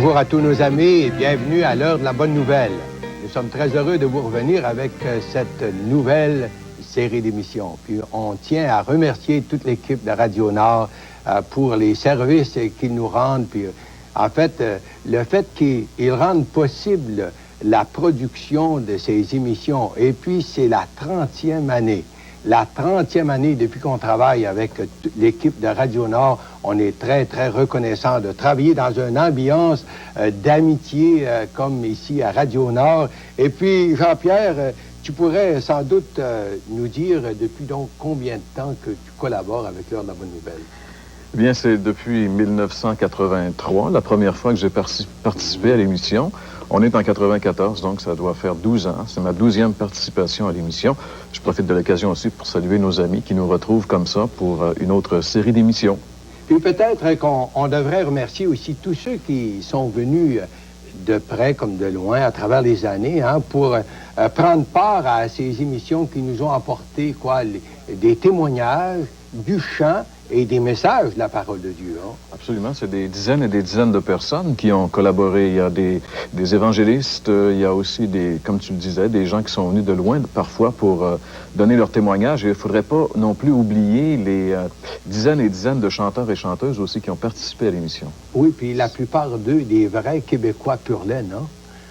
Bonjour à tous nos amis et bienvenue à l'heure de la bonne nouvelle. Nous sommes très heureux de vous revenir avec cette nouvelle série d'émissions. Puis on tient à remercier toute l'équipe de Radio Nord pour les services qu'ils nous rendent. Puis en fait, le fait qu'ils rendent possible la production de ces émissions. Et puis c'est la 30e année. La 30e année depuis qu'on travaille avec l'équipe de Radio Nord. On est très, très reconnaissant de travailler dans une ambiance d'amitié comme ici à Radio Nord. Et puis, Jean-Pierre, tu pourrais sans doute nous dire depuis donc combien de temps que tu collabores avec l'heure de la bonne nouvelle? Eh bien, c'est depuis 1983, la première fois que j'ai participé à l'émission. On est en 94, donc ça doit faire 12 ans. C'est ma 12e participation à l'émission. Je profite de l'occasion aussi pour saluer nos amis qui nous retrouvent comme ça pour une autre série d'émissions. Puis peut-être qu'on devrait remercier aussi tous ceux qui sont venus de près comme de loin à travers les années pour prendre part à ces émissions qui nous ont apporté des témoignages, du chant et des messages de la parole de Dieu. Absolument, c'est des dizaines et des dizaines de personnes qui ont collaboré. Il y a des évangélistes, il y a aussi comme tu le disais, des gens qui sont venus de loin parfois pour donner leur témoignage. Et il ne faudrait pas non plus oublier les dizaines et dizaines de chanteurs et chanteuses aussi qui ont participé à l'émission. Oui, puis la plupart d'eux, des vrais Québécois pur laine, hein?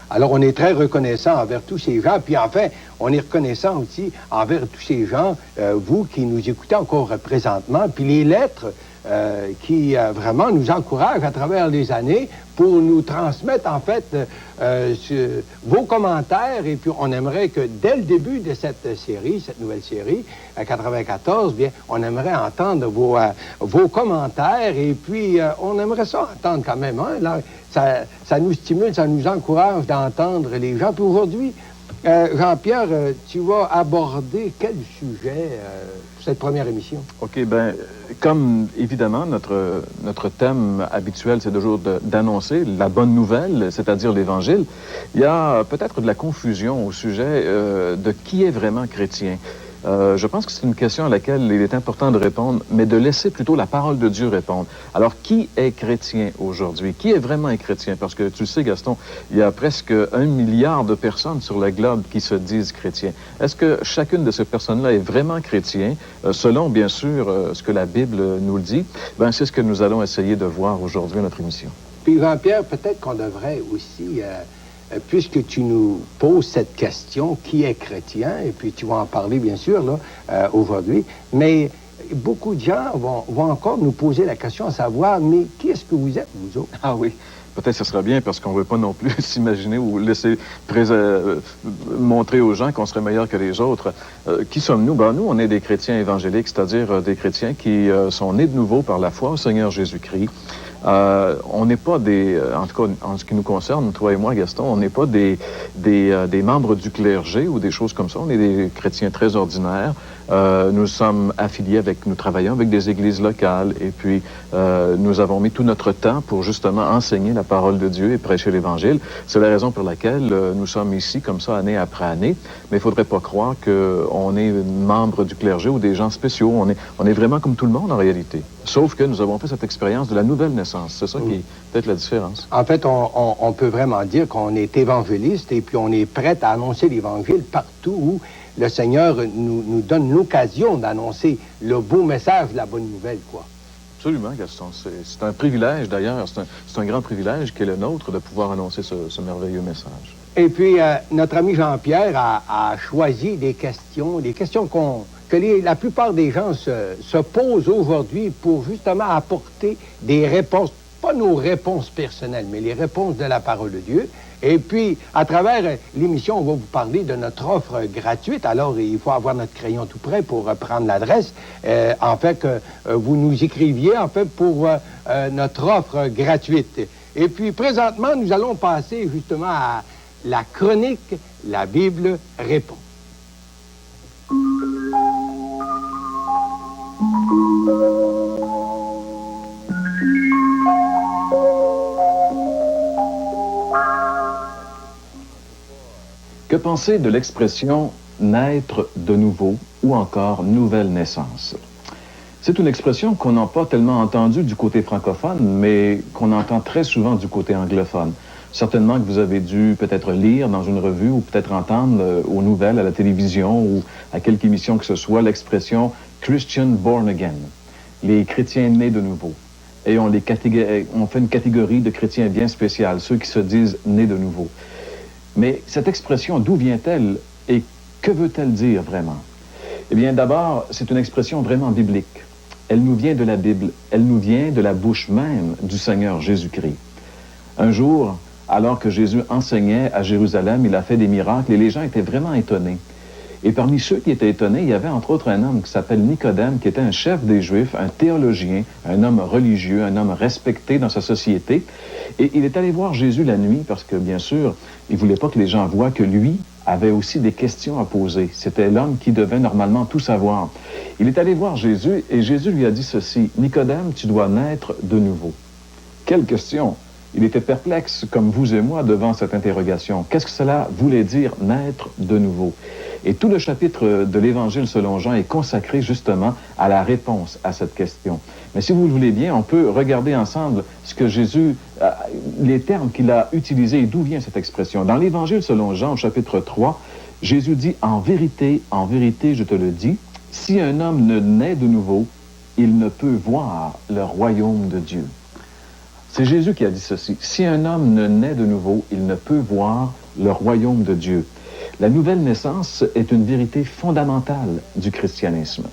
Alors, on est très reconnaissant envers tous ces gens. Puis, enfin, on est reconnaissant aussi envers tous ces gens, vous qui nous écoutez encore présentement, puis les lettres qui vraiment nous encouragent à travers les années pour nous transmettre, en fait, vos commentaires. Et puis, on aimerait que, dès le début de cette série, cette nouvelle série, à 94, bien, on aimerait entendre vos commentaires. Et puis, on aimerait ça entendre quand même, hein, là, ça nous stimule, ça nous encourage d'entendre les gens. Puis aujourd'hui, Jean-Pierre, tu vas aborder quel sujet pour cette première émission? OK, bien, comme évidemment, notre thème habituel, c'est toujours d'annoncer la bonne nouvelle, c'est-à-dire l'Évangile. Il y a peut-être de la confusion au sujet de qui est vraiment chrétien. Je pense que c'est une question à laquelle il est important de répondre, mais de laisser plutôt la parole de Dieu répondre. Alors, qui est chrétien aujourd'hui? Qui est vraiment un chrétien? Parce que tu sais, Gaston, il y a presque 1 milliard de personnes sur le globe qui se disent chrétiens. Est-ce que chacune de ces personnes-là est vraiment chrétien, selon, bien sûr, ce que la Bible nous le dit? Ben, c'est ce que nous allons essayer de voir aujourd'hui à notre émission. Puis, Jean-Pierre, peut-être qu'on devrait aussi... puisque tu nous poses cette question, qui est chrétien, et puis tu vas en parler, bien sûr, là, aujourd'hui, mais beaucoup de gens vont encore nous poser la question à savoir, mais qui est-ce que vous êtes, vous autres? Ah oui, peut-être que ce sera bien, parce qu'on ne veut pas non plus s'imaginer ou laisser montrer aux gens qu'on serait meilleur que les autres. Qui sommes-nous? Ben, nous, on est des chrétiens évangéliques, c'est-à-dire des chrétiens qui sont nés de nouveau par la foi au Seigneur Jésus-Christ. On n'est pas en tout cas, en ce qui nous concerne, toi et moi, Gaston, on n'est pas des membres du clergé ou des choses comme ça. On est des chrétiens très ordinaires. Nous sommes affiliés nous travaillons avec des églises locales et puis nous avons mis tout notre temps pour justement enseigner la parole de Dieu et prêcher l'Évangile. C'est la raison pour laquelle nous sommes ici comme ça année après année. Mais il ne faudrait pas croire qu'on est membre du clergé ou des gens spéciaux. On est vraiment comme tout le monde en réalité. Sauf que nous avons fait cette expérience de la nouvelle naissance. C'est ça qui est peut-être la différence. En fait, on peut vraiment dire qu'on est évangéliste et puis on est prêt à annoncer l'Évangile partout où le Seigneur nous donne l'occasion d'annoncer le beau message de la bonne nouvelle, quoi. Absolument, Gaston. C'est un privilège, d'ailleurs. C'est un grand privilège qui est le nôtre de pouvoir annoncer ce merveilleux message. Et puis, notre ami Jean-Pierre a choisi des questions que la plupart des gens se posent aujourd'hui pour justement apporter des réponses, pas nos réponses personnelles, mais les réponses de la parole de Dieu. Et puis, à travers l'émission, on va vous parler de notre offre gratuite. Alors, il faut avoir notre crayon tout prêt pour prendre l'adresse. En fait, que vous nous écriviez, en fait, pour notre offre gratuite. Et puis, présentement, nous allons passer justement à la chronique « La Bible répond ». Que penser de l'expression « naître de nouveau » ou encore « nouvelle naissance » ? C'est une expression qu'on n'a pas tellement entendue du côté francophone, mais qu'on entend très souvent du côté anglophone. Certainement que vous avez dû peut-être lire dans une revue ou peut-être entendre aux nouvelles, à la télévision ou à quelque émission que ce soit, l'expression « Christian born again », les chrétiens nés de nouveau. Et on fait une catégorie de chrétiens bien spéciale, ceux qui se disent nés de nouveau. Mais cette expression, d'où vient-elle et que veut-elle dire vraiment? Eh bien, d'abord, c'est une expression vraiment biblique. Elle nous vient de la Bible, elle nous vient de la bouche même du Seigneur Jésus-Christ. Un jour, alors que Jésus enseignait à Jérusalem, il a fait des miracles et les gens étaient vraiment étonnés. Et parmi ceux qui étaient étonnés, il y avait entre autres un homme qui s'appelle Nicodème, qui était un chef des Juifs, un théologien, un homme religieux, un homme respecté dans sa société. Et il est allé voir Jésus la nuit parce que, bien sûr, il ne voulait pas que les gens voient que lui avait aussi des questions à poser. C'était l'homme qui devait normalement tout savoir. Il est allé voir Jésus et Jésus lui a dit ceci, « Nicodème, tu dois naître de nouveau. » Quelle question! Il était perplexe, comme vous et moi, devant cette interrogation. Qu'est-ce que cela voulait dire, naître de nouveau? Et tout le chapitre de l'Évangile selon Jean est consacré justement à la réponse à cette question. Mais si vous le voulez bien, on peut regarder ensemble ce que Jésus, les termes qu'il a utilisés et d'où vient cette expression. Dans l'Évangile selon Jean, au chapitre 3, Jésus dit, en vérité, je te le dis, si un homme ne naît de nouveau, il ne peut voir le royaume de Dieu. » C'est Jésus qui a dit ceci. Si un homme ne naît de nouveau, il ne peut voir le royaume de Dieu. La nouvelle naissance est une vérité fondamentale du christianisme.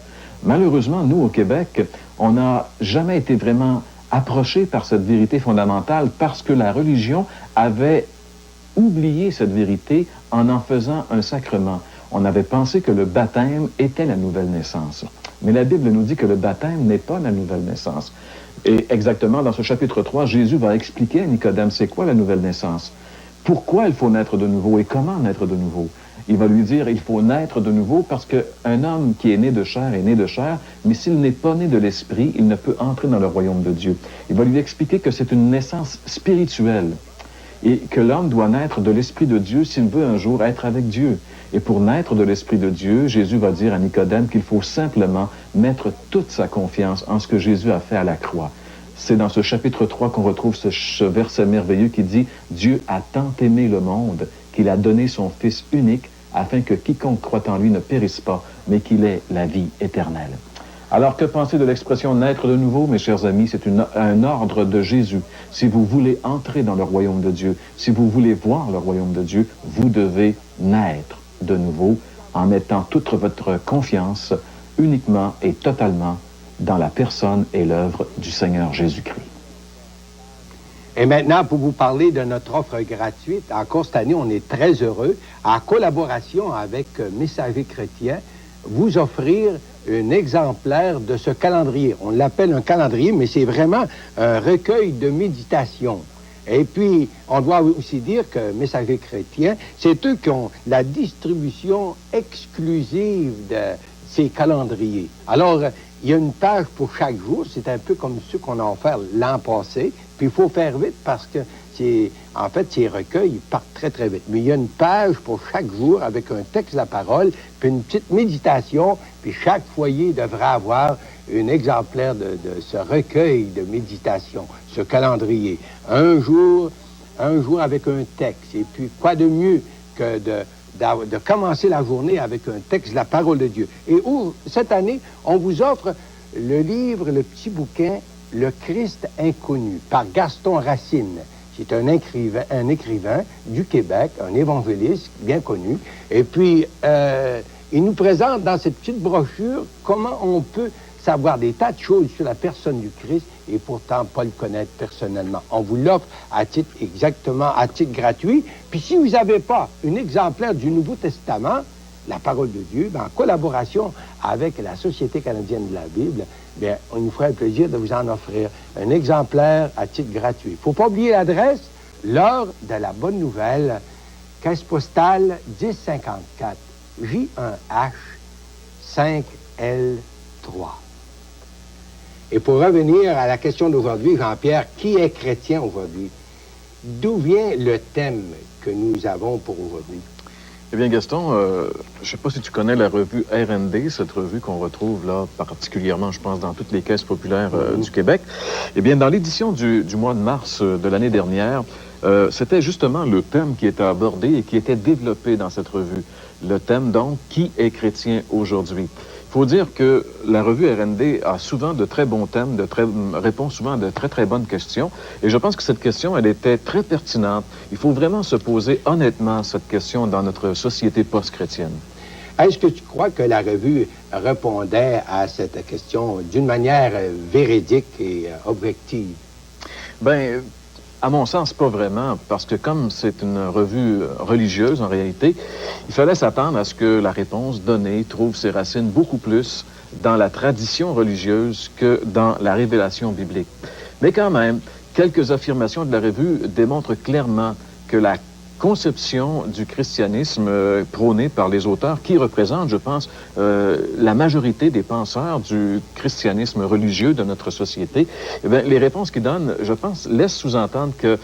Malheureusement, nous, au Québec, on n'a jamais été vraiment approchés par cette vérité fondamentale parce que la religion avait oublié cette vérité en faisant un sacrement. On avait pensé que le baptême était la nouvelle naissance. Mais la Bible nous dit que le baptême n'est pas la nouvelle naissance. Et exactement, dans ce chapitre 3, Jésus va expliquer à Nicodème c'est quoi la nouvelle naissance. Pourquoi il faut naître de nouveau et comment naître de nouveau? Il va lui dire il faut naître de nouveau parce qu'un homme qui est né de chair est né de chair, mais s'il n'est pas né de l'esprit, il ne peut entrer dans le royaume de Dieu. Il va lui expliquer que c'est une naissance spirituelle et que l'homme doit naître de l'Esprit de Dieu s'il veut un jour être avec Dieu. Et pour naître de l'Esprit de Dieu, Jésus va dire à Nicodème qu'il faut simplement mettre toute sa confiance en ce que Jésus a fait à la croix. C'est dans ce chapitre 3 qu'on retrouve ce verset merveilleux qui dit « Dieu a tant aimé le monde qu'il a donné son Fils unique afin que quiconque croit en lui ne périsse pas, mais qu'il ait la vie éternelle. » Alors, que penser de l'expression « naître de nouveau », mes chers amis? C'est un ordre de Jésus. Si vous voulez entrer dans le royaume de Dieu, si vous voulez voir le royaume de Dieu, vous devez naître de nouveau en mettant toute votre confiance uniquement et totalement dans la personne et l'œuvre du Seigneur Jésus-Christ. Et maintenant, pour vous parler de notre offre gratuite, encore cette année, on est très heureux, en collaboration avec Messager chrétien, vous offrir un exemplaire de ce calendrier. On l'appelle un calendrier, mais c'est vraiment un recueil de méditation. Et puis, on doit aussi dire que Messager chrétien, c'est eux qui ont la distribution exclusive de ces calendriers. Alors, il y a une page pour chaque jour, c'est un peu comme ceux qu'on a offert l'an passé, puis il faut faire vite parce que en fait, ces recueils ils partent très, très vite. Mais il y a une page pour chaque jour avec un texte de la parole, puis une petite méditation, puis chaque foyer devrait avoir un exemplaire de ce recueil de méditation, ce calendrier. Un jour avec un texte. Et puis, quoi de mieux que de commencer la journée avec un texte de la parole de Dieu. Et cette année, on vous offre le livre, le petit bouquin, Le Christ inconnu, par Gaston Racine. C'est un écrivain du Québec, un évangéliste bien connu. Et puis, il nous présente dans cette petite brochure comment on peut savoir des tas de choses sur la personne du Christ et pourtant pas le connaître personnellement. On vous l'offre à titre gratuit. Puis si vous n'avez pas un exemplaire du Nouveau Testament, la parole de Dieu, en collaboration avec la Société canadienne de la Bible, bien, on nous ferait le plaisir de vous en offrir un exemplaire à titre gratuit. Il ne faut pas oublier l'adresse, l'heure de la bonne nouvelle, caisse postale 1054, J1H 5L3. Et pour revenir à la question d'aujourd'hui, Jean-Pierre, qui est chrétien aujourd'hui? D'où vient le thème que nous avons pour aujourd'hui? Eh bien, Gaston, je ne sais pas si tu connais la revue R&D, cette revue qu'on retrouve là particulièrement, je pense, dans toutes les caisses populaires du Québec. Eh bien, dans l'édition du mois de mars de l'année dernière, c'était justement le thème qui était abordé et qui était développé dans cette revue. Le thème, donc, qui est chrétien aujourd'hui? Il faut dire que la revue R&D a souvent de très bons thèmes, répond souvent à de très, très bonnes questions. Et je pense que cette question, elle était très pertinente. Il faut vraiment se poser honnêtement cette question dans notre société post-chrétienne. Est-ce que tu crois que la revue répondait à cette question d'une manière véridique et objective? Ben, à mon sens, pas vraiment, parce que comme c'est une revue religieuse, en réalité, il fallait s'attendre à ce que la réponse donnée trouve ses racines beaucoup plus dans la tradition religieuse que dans la révélation biblique. Mais quand même, quelques affirmations de la revue démontrent clairement que la conception du christianisme prônée par les auteurs, qui représentent, je pense, la majorité des penseurs du christianisme religieux de notre société, eh bien, les réponses qu'ils donnent, je pense, laissent sous-entendre que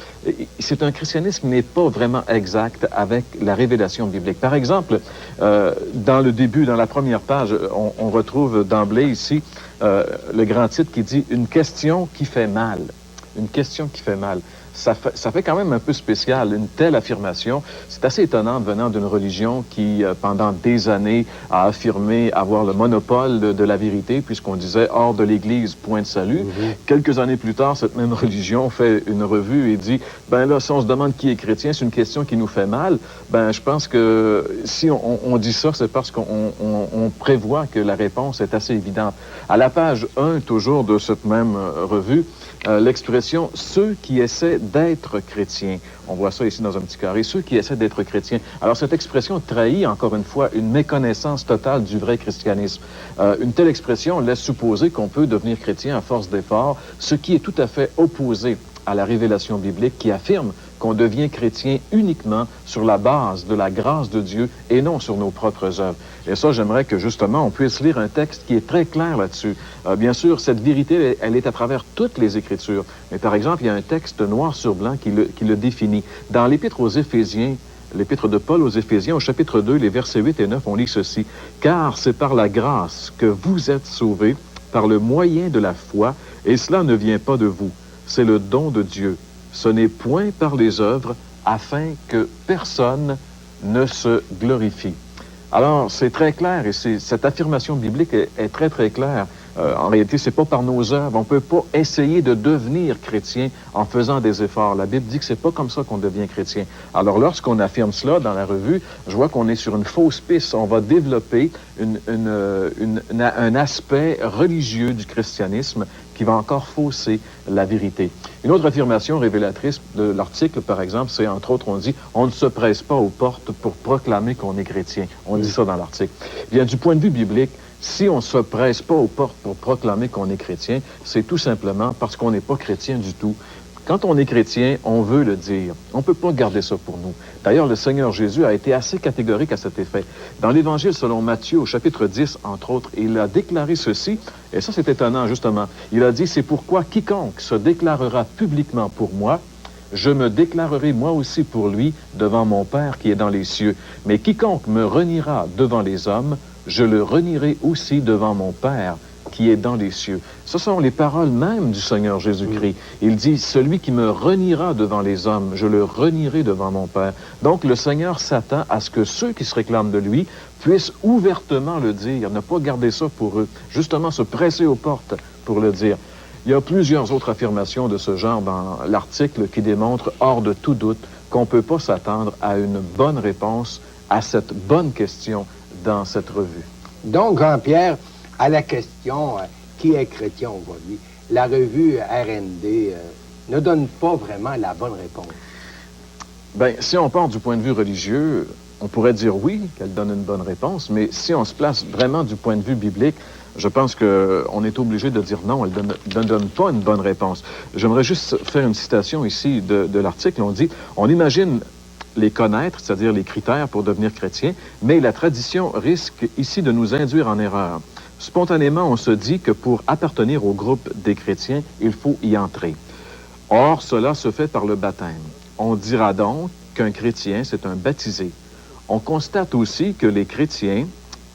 c'est un christianisme qui n'est pas vraiment exact avec la révélation biblique. Par exemple, dans le début, dans la première page, on retrouve d'emblée ici le grand titre qui dit « Une question qui fait mal ». Une question qui fait mal. Ça fait quand même un peu spécial, une telle affirmation. C'est assez étonnant venant d'une religion qui, pendant des années, a affirmé avoir le monopole de la vérité, puisqu'on disait « hors de l'Église, point de salut ». Quelques années plus tard, cette même religion fait une revue et dit « ben là, si on se demande qui est chrétien, c'est une question qui nous fait mal ». Ben, je pense que si on dit ça, c'est parce qu'on prévoit que la réponse est assez évidente. À la page 1, toujours de cette même revue, l'expression « ceux qui essaient d'être chrétiens ». On voit ça ici dans un petit carré, « ceux qui essaient d'être chrétiens ». Alors, cette expression trahit, encore une fois, une méconnaissance totale du vrai christianisme. Une telle expression laisse supposer qu'on peut devenir chrétien à force d'effort, ce qui est tout à fait opposé à la révélation biblique qui affirme qu'on devient chrétien uniquement sur la base de la grâce de Dieu et non sur nos propres œuvres. Et ça, j'aimerais que justement on puisse lire un texte qui est très clair là-dessus. Bien sûr, cette vérité, elle est à travers toutes les Écritures. Mais par exemple, il y a un texte noir sur blanc qui le définit. Dans l'Épître aux Éphésiens, l'Épître de Paul aux Éphésiens, au chapitre 2, les versets 8 et 9, on lit ceci. « Car c'est par la grâce que vous êtes sauvés, par le moyen de la foi, et cela ne vient pas de vous. C'est le don de Dieu. Ce n'est point par les œuvres, afin que personne ne se glorifie. » Alors, c'est très clair, et cette affirmation biblique est très, très claire. En réalité, c'est pas par nos œuvres. On peut pas essayer de devenir chrétien en faisant des efforts. La Bible dit que c'est pas comme ça qu'on devient chrétien. Alors, lorsqu'on affirme cela dans la revue, je vois qu'on est sur une fausse piste. On va développer un aspect religieux du christianisme qui va encore fausser la vérité. Une autre affirmation révélatrice de l'article, par exemple, c'est, entre autres, on dit « on ne se presse pas aux portes pour proclamer qu'on est chrétien ». On dit ça dans l'article. Bien, du point de vue biblique, si on ne se presse pas aux portes pour proclamer qu'on est chrétien, c'est tout simplement parce qu'on n'est pas chrétien du tout. Quand on est chrétien, on veut le dire. On ne peut pas garder ça pour nous. D'ailleurs, le Seigneur Jésus a été assez catégorique à cet effet. Dans l'Évangile selon Matthieu, au chapitre 10, entre autres, il a déclaré ceci, et ça c'est étonnant justement. Il a dit « C'est pourquoi quiconque se déclarera publiquement pour moi, je me déclarerai moi aussi pour lui devant mon Père qui est dans les cieux. Mais quiconque me reniera devant les hommes, je le renierai aussi devant mon Père qui est dans les cieux. » Ce sont les paroles même du Seigneur Jésus-Christ. Il dit, celui qui me reniera devant les hommes, je le renierai devant mon Père. Donc le Seigneur s'attend à ce que ceux qui se réclament de lui puissent ouvertement le dire, ne pas garder ça pour eux, justement se presser aux portes pour le dire. Il y a plusieurs autres affirmations de ce genre dans l'article qui démontrent, hors de tout doute, qu'on ne peut pas s'attendre à une bonne réponse à cette bonne question dans cette revue. Donc, Jean-Pierre, à la question qui est chrétien aujourd'hui, la revue R&D ne donne pas vraiment la bonne réponse. Bien, si on part du point de vue religieux, on pourrait dire oui, qu'elle donne une bonne réponse, mais si on se place vraiment du point de vue biblique, je pense qu'on est obligé de dire non, elle ne donne pas une bonne réponse. J'aimerais juste faire une citation ici de l'article. On dit, on imagine les connaître, c'est-à-dire les critères pour devenir chrétien, mais la tradition risque ici de nous induire en erreur. Spontanément, on se dit que pour appartenir au groupe des chrétiens, il faut y entrer. Or, cela se fait par le baptême. On dira donc qu'un chrétien, c'est un baptisé. on constate aussi que les chrétiens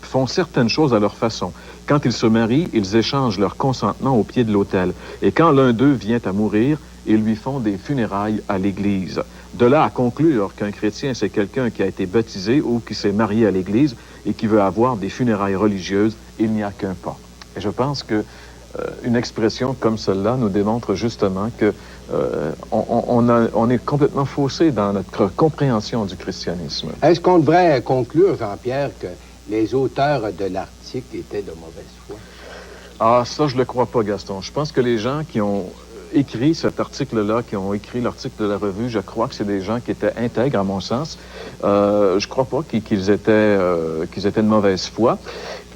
font certaines choses à leur façon. Quand ils se marient, ils échangent leur consentement au pied de l'autel. Et quand l'un d'eux vient à mourir, ils lui font des funérailles à l'Église. De là à conclure qu'un chrétien, c'est quelqu'un qui a été baptisé ou qui s'est marié à l'Église et qui veut avoir des funérailles religieuses, il n'y a qu'un pas. Et je pense que une expression comme celle-là nous démontre justement que on est complètement faussé dans notre compréhension du christianisme. Est-ce qu'on devrait conclure, Jean-Pierre, que les auteurs de l'article étaient de mauvaise foi? Ah, ça, je le crois pas, Gaston. Je pense que les gens qui ont écrit cet article-là, qui ont écrit l'article de la revue, je crois que c'est des gens qui étaient intègres, à mon sens. Je crois pas qu'ils étaient de mauvaise foi.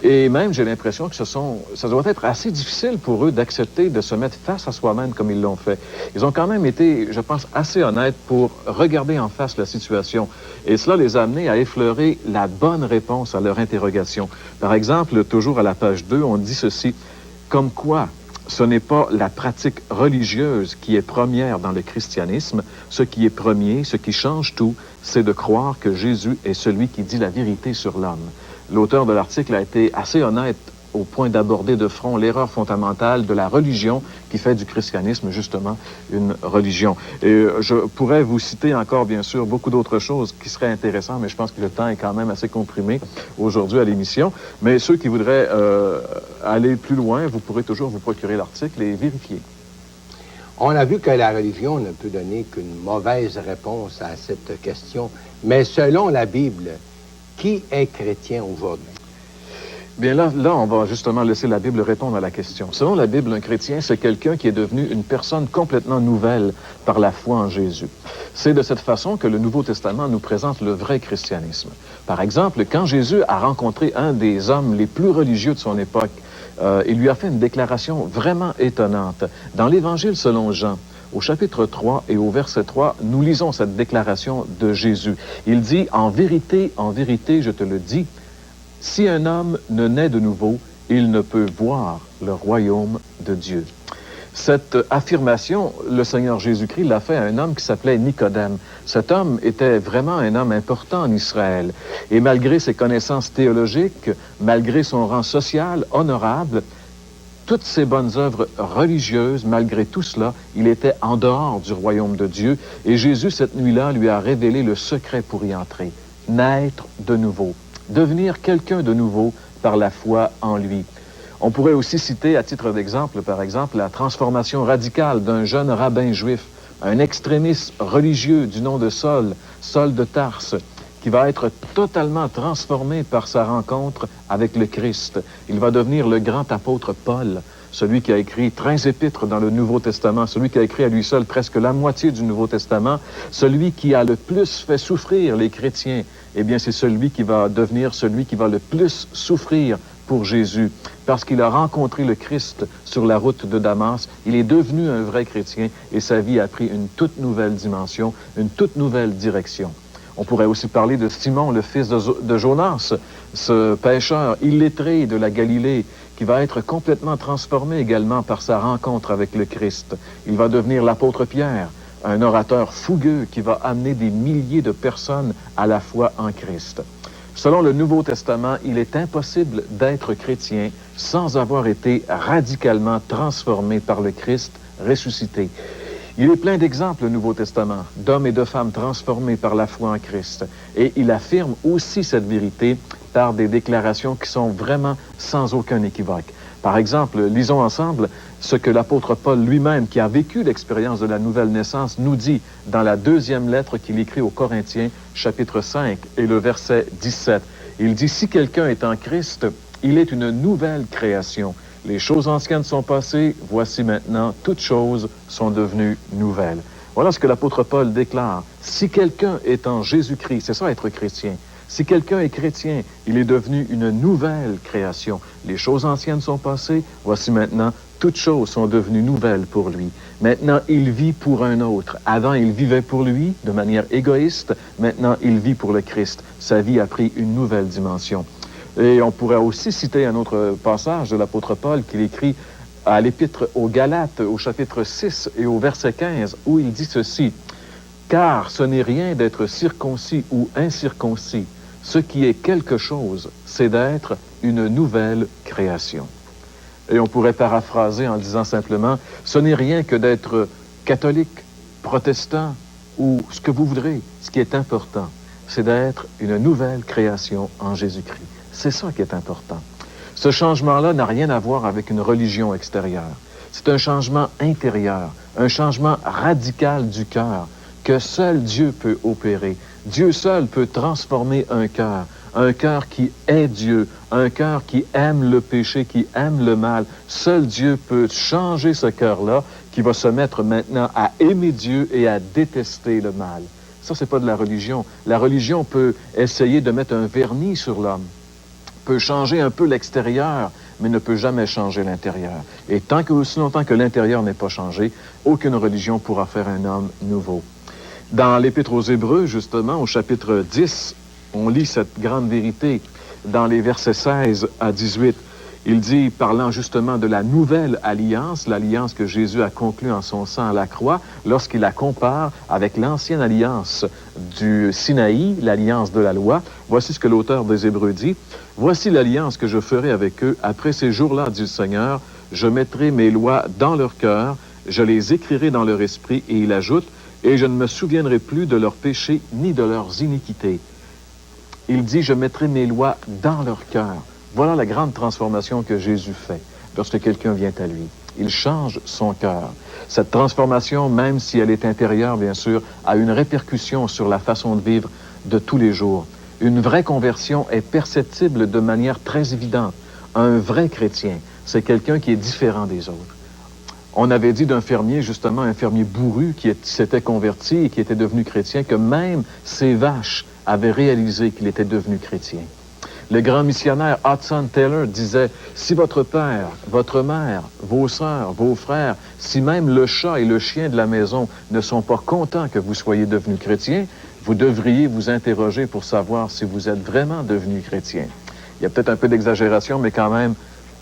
Et même, j'ai l'impression que ça doit être assez difficile pour eux d'accepter de se mettre face à soi-même comme ils l'ont fait. Ils ont quand même été, je pense, assez honnêtes pour regarder en face la situation. Et cela les a amenés à effleurer la bonne réponse à leur interrogation. Par exemple, toujours à la page 2, on dit ceci, comme quoi ce n'est pas la pratique religieuse qui est première dans le christianisme. Ce qui est premier, ce qui change tout, c'est de croire que Jésus est celui qui dit la vérité sur l'homme. L'auteur de l'article a été assez honnête au point d'aborder de front l'erreur fondamentale de la religion qui fait du christianisme, justement, une religion. Et je pourrais vous citer encore, bien sûr, beaucoup d'autres choses qui seraient intéressantes, mais je pense que le temps est quand même assez comprimé aujourd'hui à l'émission. Mais ceux qui voudraient aller plus loin, vous pourrez toujours vous procurer l'article et vérifier. On a vu que la religion ne peut donner qu'une mauvaise réponse à cette question. Mais selon la Bible, qui est chrétien aujourd'hui? Bien là, on va justement laisser la Bible répondre à la question. Selon la Bible, un chrétien, c'est quelqu'un qui est devenu une personne complètement nouvelle par la foi en Jésus. C'est de cette façon que le Nouveau Testament nous présente le vrai christianisme. Par exemple, quand Jésus a rencontré un des hommes les plus religieux de son époque, il lui a fait une déclaration vraiment étonnante. Dans l'Évangile selon Jean, au chapitre 3 et au verset 3, nous lisons cette déclaration de Jésus. Il dit, en vérité, je te le dis, si un homme ne naît de nouveau, il ne peut voir le royaume de Dieu. Cette affirmation, le Seigneur Jésus-Christ l'a fait à un homme qui s'appelait Nicodème. Cet homme était vraiment un homme important en Israël. Et malgré ses connaissances théologiques, malgré son rang social honorable, toutes ses bonnes œuvres religieuses, malgré tout cela, il était en dehors du royaume de Dieu. Et Jésus, cette nuit-là, lui a révélé le secret pour y entrer. Naître de nouveau. Devenir quelqu'un de nouveau par la foi en lui. On pourrait aussi citer, à titre d'exemple, par exemple, la transformation radicale d'un jeune rabbin juif, un extrémiste religieux du nom de Saul de Tarse, qui va être totalement transformé par sa rencontre avec le Christ. Il va devenir le grand apôtre Paul, celui qui a écrit 13 épîtres dans le Nouveau Testament, celui qui a écrit à lui seul presque la moitié du Nouveau Testament, celui qui a le plus fait souffrir les chrétiens. Eh bien, c'est celui qui va devenir celui qui va le plus souffrir pour Jésus, parce qu'il a rencontré le Christ sur la route de Damas. Il est devenu un vrai chrétien et sa vie a pris une toute nouvelle dimension, une toute nouvelle direction. On pourrait aussi parler de Simon, le fils de Jonas, ce pêcheur illettré de la Galilée, qui va être complètement transformé également par sa rencontre avec le Christ. Il va devenir l'apôtre Pierre, un orateur fougueux qui va amener des milliers de personnes à la foi en Christ. Selon le Nouveau Testament, il est impossible d'être chrétien sans avoir été radicalement transformé par le Christ ressuscité. Il est plein d'exemples, le Nouveau Testament, d'hommes et de femmes transformés par la foi en Christ. Et il affirme aussi cette vérité par des déclarations qui sont vraiment sans aucun équivoque. Par exemple, lisons ensemble ce que l'apôtre Paul lui-même, qui a vécu l'expérience de la nouvelle naissance, nous dit dans la deuxième lettre qu'il écrit aux Corinthiens, chapitre 5 et le verset 17. Il dit, « Si quelqu'un est en Christ, il est une nouvelle création. Les choses anciennes sont passées, voici maintenant, toutes choses sont devenues nouvelles. » Voilà ce que l'apôtre Paul déclare. Si quelqu'un est en Jésus-Christ, c'est ça être chrétien. Si quelqu'un est chrétien, il est devenu une nouvelle création. Les choses anciennes sont passées, voici maintenant, toutes choses sont devenues nouvelles pour lui. Maintenant, il vit pour un autre. Avant, il vivait pour lui de manière égoïste. Maintenant, il vit pour le Christ. Sa vie a pris une nouvelle dimension. Et on pourrait aussi citer un autre passage de l'apôtre Paul qu'il écrit à l'épître aux Galates, au chapitre 6 et au verset 15, où il dit ceci. « Car ce n'est rien d'être circoncis ou incirconcis, Ce qui est quelque chose, c'est d'être une nouvelle création. Et on pourrait paraphraser en disant simplement, ce n'est rien que d'être catholique, protestant ou ce que vous voudrez. Ce qui est important, c'est d'être une nouvelle création en Jésus-Christ. C'est ça qui est important. Ce changement-là n'a rien à voir avec une religion extérieure. C'est un changement intérieur, un changement radical du cœur que seul Dieu peut opérer. Dieu seul peut transformer un cœur qui est Dieu, un cœur qui aime le péché, qui aime le mal. Seul Dieu peut changer ce cœur-là qui va se mettre maintenant à aimer Dieu et à détester le mal. Ça, c'est pas de la religion. La religion peut essayer de mettre un vernis sur l'homme, peut changer un peu l'extérieur, mais ne peut jamais changer l'intérieur. Et aussi longtemps que l'intérieur n'est pas changé, aucune religion pourra faire un homme nouveau. Dans l'Épître aux Hébreux, justement, au chapitre 10, on lit cette grande vérité dans les versets 16 à 18. Il dit, parlant justement de la nouvelle alliance, l'alliance que Jésus a conclue en son sang à la croix, lorsqu'il la compare avec l'ancienne alliance du Sinaï, l'alliance de la loi. Voici ce que l'auteur des Hébreux dit. « Voici l'alliance que je ferai avec eux après ces jours-là, dit le Seigneur. Je mettrai mes lois dans leur cœur, je les écrirai dans leur esprit. » Et il ajoute, « Et je ne me souviendrai plus de leurs péchés ni de leurs iniquités. » Il dit, « Je mettrai mes lois dans leur cœur. » Voilà la grande transformation que Jésus fait lorsque quelqu'un vient à lui. Il change son cœur. Cette transformation, même si elle est intérieure, bien sûr, a une répercussion sur la façon de vivre de tous les jours. Une vraie conversion est perceptible de manière très évidente. Un vrai chrétien, c'est quelqu'un qui est différent des autres. On avait dit d'un fermier, justement, un fermier bourru qui s'était converti et qui était devenu chrétien, que même ses vaches avaient réalisé qu'il était devenu chrétien. Le grand missionnaire Hudson Taylor disait, « Si votre père, votre mère, vos sœurs, vos frères, si même le chat et le chien de la maison ne sont pas contents que vous soyez devenu chrétien, vous devriez vous interroger pour savoir si vous êtes vraiment devenu chrétien. » Il y a peut-être un peu d'exagération, mais quand même,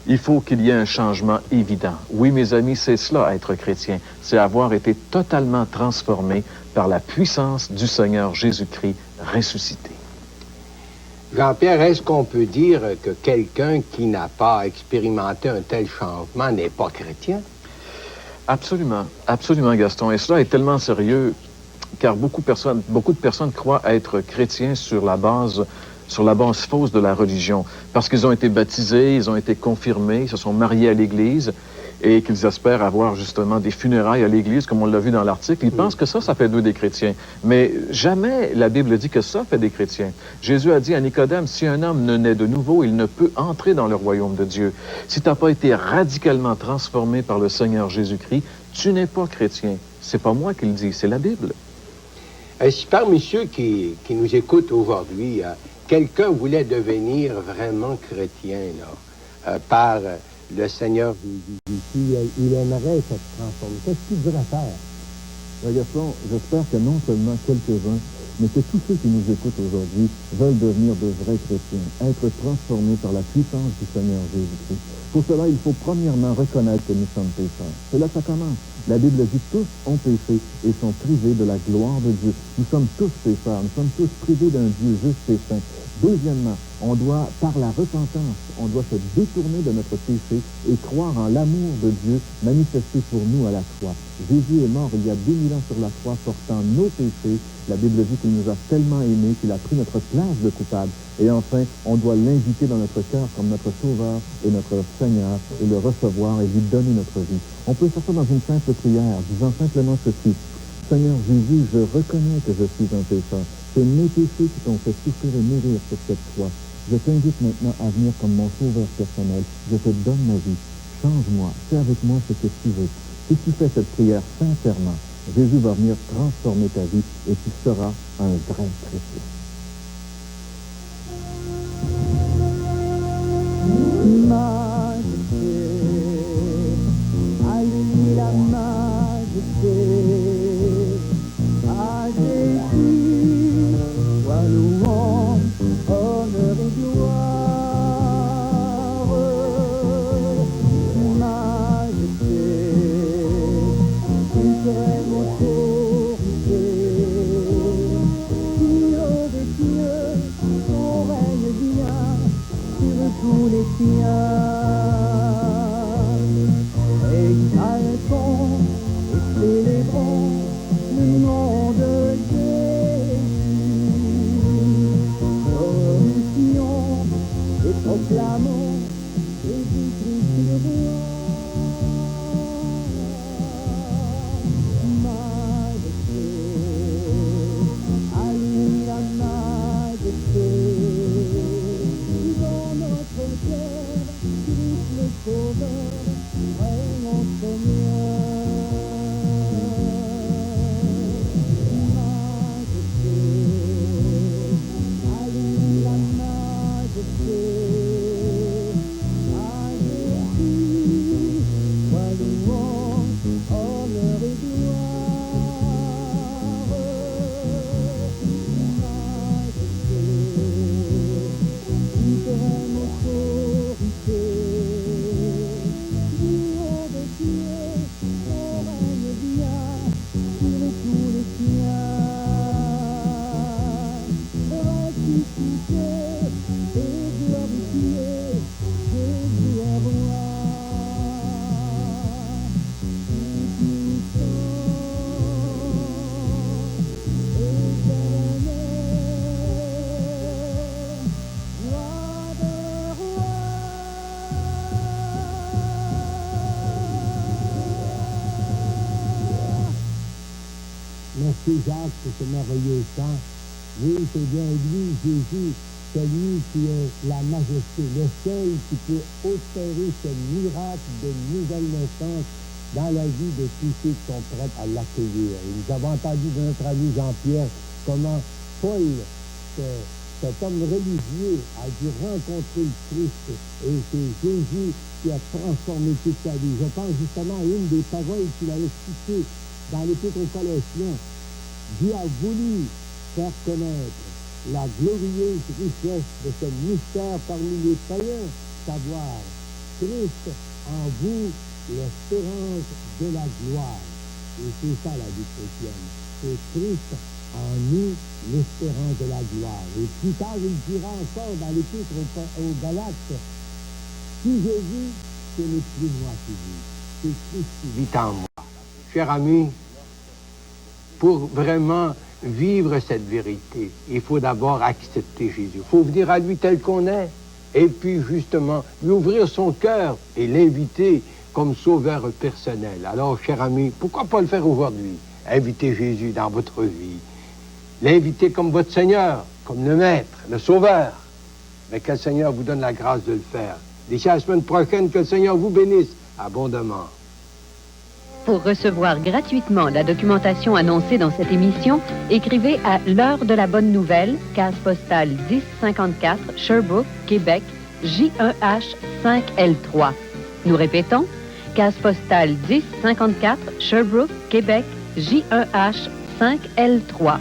il faut qu'il y ait un changement évident. Oui, mes amis, c'est cela, être chrétien. C'est avoir été totalement transformé par la puissance du Seigneur Jésus-Christ ressuscité. Jean-Pierre, est-ce qu'on peut dire que quelqu'un qui n'a pas expérimenté un tel changement n'est pas chrétien? Absolument, absolument, Gaston. Et cela est tellement sérieux, car beaucoup de personnes croient être chrétiens sur la base fausse de la religion, parce qu'ils ont été baptisés, ils ont été confirmés, ils se sont mariés à l'Église, et qu'ils espèrent avoir justement des funérailles à l'Église, comme on l'a vu dans l'article. Ils pensent que ça fait d'eux des chrétiens. Mais jamais la Bible dit que ça fait des chrétiens. Jésus a dit à Nicodème, si un homme ne naît de nouveau, il ne peut entrer dans le royaume de Dieu. Si tu n'as pas été radicalement transformé par le Seigneur Jésus-Christ, tu n'es pas chrétien. C'est pas moi qui le dis, c'est la Bible. Si parmi ceux qui nous écoutent aujourd'hui, quelqu'un voulait devenir vraiment chrétien, là, par le Seigneur Jésus, il aimerait cette transformation. Qu'est-ce qu'il devrait faire? Gaston, j'espère que non seulement quelques-uns, mais que tous ceux qui nous écoutent aujourd'hui veulent devenir de vrais chrétiens, être transformés par la puissance du Seigneur Jésus-Christ. Pour cela, il faut premièrement reconnaître que nous sommes pécheurs. C'est là que ça commence. La Bible dit tous ont péché et sont privés de la gloire de Dieu. Nous sommes tous pécheurs, nous sommes tous privés d'un Dieu juste et saint. Deuxièmement, on doit, par la repentance, on doit se détourner de notre péché et croire en l'amour de Dieu manifesté pour nous à la croix. Jésus est mort il y a 2000 ans sur la croix portant nos péchés. La Bible dit qu'il nous a tellement aimés qu'il a pris notre place de coupable. Et enfin, on doit l'inviter dans notre cœur comme notre Sauveur et notre Seigneur et le recevoir et lui donner notre vie. On peut faire ça dans une simple prière, disant simplement ceci. Seigneur Jésus, je reconnais que je suis un pécheur. C'est mes péchés qui t'ont fait souffrir et mourir sur cette croix. Je t'invite maintenant à venir comme mon sauveur personnel. Je te donne ma vie. Change-moi. Fais avec moi ce que tu veux. Si tu fais cette prière sincèrement, Jésus va venir transformer ta vie et tu seras un vrai chrétien. Majesté, à lui la majesté. À Jésus, soit louange, honneur et gloire. Majesté, suprême autorité, qui revêt Dieu, son c'est Jacques, c'est ce merveilleux chant. Oui, c'est bien lui, Jésus, celui qui est la majesté, le seul qui peut opérer ce miracle de nouvelle naissance dans la vie de tous ceux qui sont prêts à l'accueillir. Et nous avons entendu de notre ami Jean-Pierre comment Paul, cet homme religieux, a dû rencontrer le Christ et c'est Jésus qui a transformé toute sa vie. Je pense justement à une des paroles qu'il avait citées dans l'Épître aux Colossiens. Dieu a voulu faire connaître la glorieuse richesse de ce mystère parmi les païens, savoir Christ en vous, l'espérance de la gloire. Et c'est ça la vie chrétienne. C'est Christ en nous, l'espérance de la gloire. Et plus tard, il dira encore dans l'Épître aux Galates, si je vis, ce n'est plus moi qui vis, c'est Christ qui vit en moi. Cher ami, pour vraiment vivre cette vérité, il faut d'abord accepter Jésus. Il faut venir à lui tel qu'on est. Et puis, justement, lui ouvrir son cœur et l'inviter comme sauveur personnel. Alors, cher ami, pourquoi pas le faire aujourd'hui? Invitez Jésus dans votre vie. L'inviter comme votre Seigneur, comme le Maître, le Sauveur. Mais que le Seigneur vous donne la grâce de le faire. D'ici à la semaine prochaine, que le Seigneur vous bénisse abondamment. Pour recevoir gratuitement la documentation annoncée dans cette émission, écrivez à l'heure de la bonne nouvelle, case postale 1054, Sherbrooke, Québec, J1H 5L3. Nous répétons, case postale 1054, Sherbrooke, Québec, J1H 5L3.